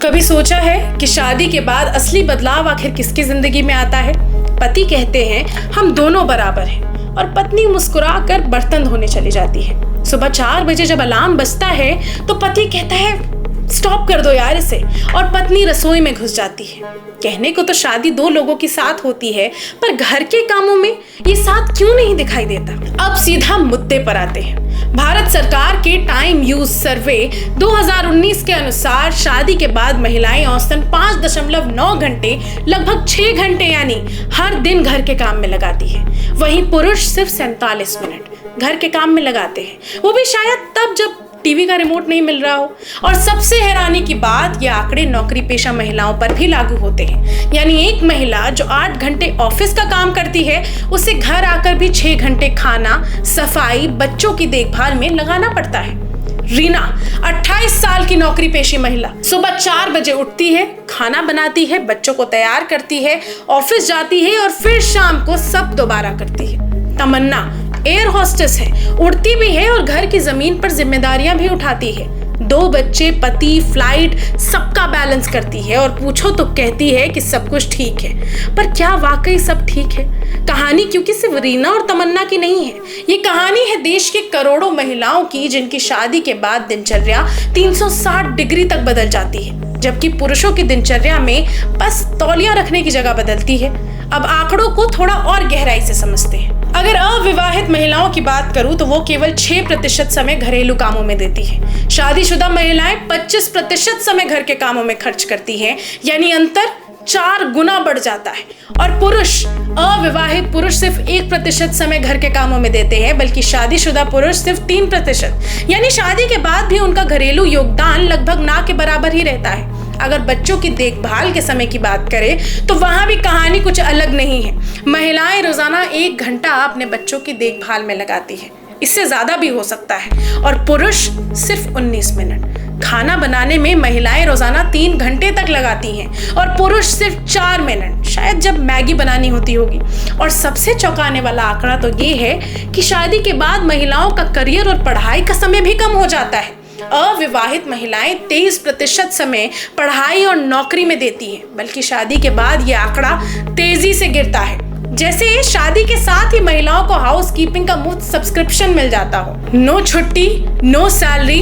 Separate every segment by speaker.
Speaker 1: कभी सोचा है कि शादी के बाद असली बदलाव आखिर किसकी जिंदगी में आता है? पति कहते हैं हम दोनों बराबर हैं और पत्नी मुस्कुराकर बर्तन धोने चली जाती है। सुबह 4 बजे जब अलार्म बजता है तो पति कहता है स्टॉप कर दो यार इसे, और पत्नी रसोई में घुस जाती है। कहने को तो शादी 2 लोगों की साथ होती है, पर घर के कामों में ये साथ क्यों नहीं दिखाई देता? अब सीधा मुद्दे पर आते हैं। भारत सरकार के टाइम यूज सर्वे 2019 के अनुसार शादी के बाद महिलाएं औसतन 5.9 घंटे, लगभग 6 घंटे यानी हर दिन घर के काम में लगाती है। वहीं पुरुष सिर्फ 47 मिनट घर के काम में लगाते हैं, वो भी शायद तब जब टीवी का रिमोट नहीं मिल रहा हो। और सबसे हैरानी की बात, ये आंकड़े नौकरी पेशा महिलाओं पर भी लागू होते हैं। यानी एक महिला जो 8 घंटे ऑफिस का काम करती है, उसे घर आकर भी 6 घंटे खाना, सफाई, बच्चों की देखभाल में लगाना पड़ता है। रीना 28 साल की नौकरी पेशी महिला सुबह 4 बजे उठती है, खाना बनाती है, बच्चों को तैयार करती है, ऑफिस जाती है और फिर शाम को सब दोबारा करती है। तमन्ना एयर होस्टेस है, उड़ती भी है और घर की जमीन पर जिम्मेदारियां भी उठाती है। 2 बच्चे, पति, फ्लाइट, सबका बैलेंस करती है और पूछो तो कहती है कि सब कुछ ठीक है। पर क्या वाकई सब ठीक है? कहानी क्योंकि सिर्फ रीना और तमन्ना की नहीं है, ये कहानी है देश के करोड़ों महिलाओं की, जिनकी शादी के बाद दिनचर्या 360 डिग्री तक बदल जाती है, जबकि पुरुषों की दिनचर्या में बस तौलिया रखने की जगह बदलती है। अब आंकड़ों को थोड़ा और गहराई से समझते हैं। अगर अविवाहित महिलाओं की बात करूं तो वो केवल 6% समय घरेलू कामों में देती है। शादीशुदा महिलाएं 25% समय घर के कामों में खर्च करती हैं, यानी अंतर 4 गुना बढ़ जाता है। और अविवाहित पुरुष सिर्फ 1% समय घर के कामों में देते हैं, बल्कि शादीशुदा पुरुष सिर्फ 3%, यानी शादी के बाद भी उनका घरेलू योगदान लगभग ना के बराबर ही रहता है। अगर बच्चों की देखभाल के समय की बात करें तो वहां भी कहानी कुछ अलग नहीं है। महिलाएं रोजाना 1 घंटा अपने बच्चों की देखभाल में लगाती है, इससे ज्यादा भी हो सकता है, और पुरुष सिर्फ 19 मिनट। खाना बनाने में महिलाएं रोजाना 3 घंटे तक लगाती हैं और पुरुष सिर्फ 4 मिनट, शायद जब मैगी बनानी होती होगी। और सबसे चौंकाने वाला आंकड़ा तो ये है कि शादी के बाद महिलाओं का करियर और पढ़ाई का समय भी कम हो जाता है। अविवाहित महिलाएं 23% समय पढ़ाई और नौकरी में देती हैं, बल्कि शादी के बाद यह आंकड़ा तेजी से गिरता है, जैसे शादी के साथ ही महिलाओं को हाउस कीपिंग का मुफ्त सब्सक्रिप्शन मिल जाता हो। नो छुट्टी, नो सैलरी,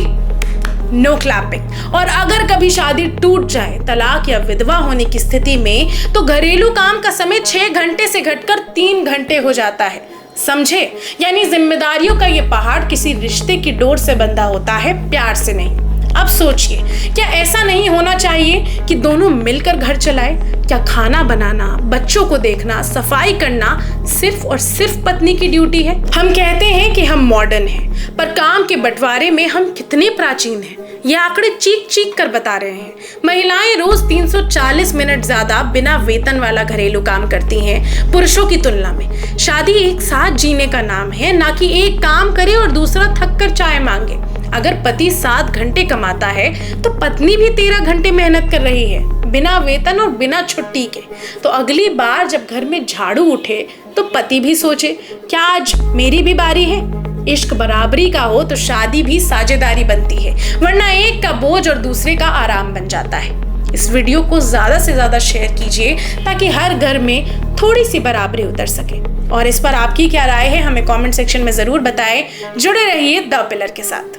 Speaker 1: नो क्लैपिंग। और अगर कभी शादी टूट जाए, तलाक या विधवा होने की स्थिति में, तो घरेलू काम का समय 6 घंटे से घटकर 3 घंटे हो जाता है। समझे? यानी जिम्मेदारियों का ये पहाड़ किसी रिश्ते की डोर से बंधा होता है, प्यार से नहीं। अब सोचिए, क्या ऐसा नहीं होना चाहिए कि दोनों मिलकर घर चलाएं? क्या खाना बनाना, बच्चों को देखना, सफाई करना सिर्फ और सिर्फ पत्नी की ड्यूटी है? हम कहते हैं कि हम मॉडर्न हैं, पर काम के बंटवारे में हम कितने प्राचीन हैं, ये आंकड़े चीख चीख कर बता रहे हैं। महिलाएं रोज 340 मिनट ज्यादा बिना वेतन वाला घरेलू काम करती हैं पुरुषों की तुलना में। शादी एक साथ जीने का नाम है, ना कि एक काम करे और दूसरा थक कर चाय मांगे। अगर पति 7 घंटे कमाता है तो पत्नी भी 13 घंटे मेहनत कर रही है, बिना वेतन और बिना छुट्टी के। तो अगली बार जब घर में झाड़ू उठे तो पति भी सोचे, क्या आज मेरी भी बारी है? इश्क बराबरी का हो तो शादी भी साझेदारी बनती है, वरना एक का बोझ और दूसरे का आराम बन जाता है। इस वीडियो को ज्यादा से ज्यादा शेयर कीजिए ताकि हर घर में थोड़ी सी बराबरी उतर सके। और इस पर आपकी क्या राय है, हमें कमेंट सेक्शन में जरूर बताएं। जुड़े रहिए द पिलर के साथ।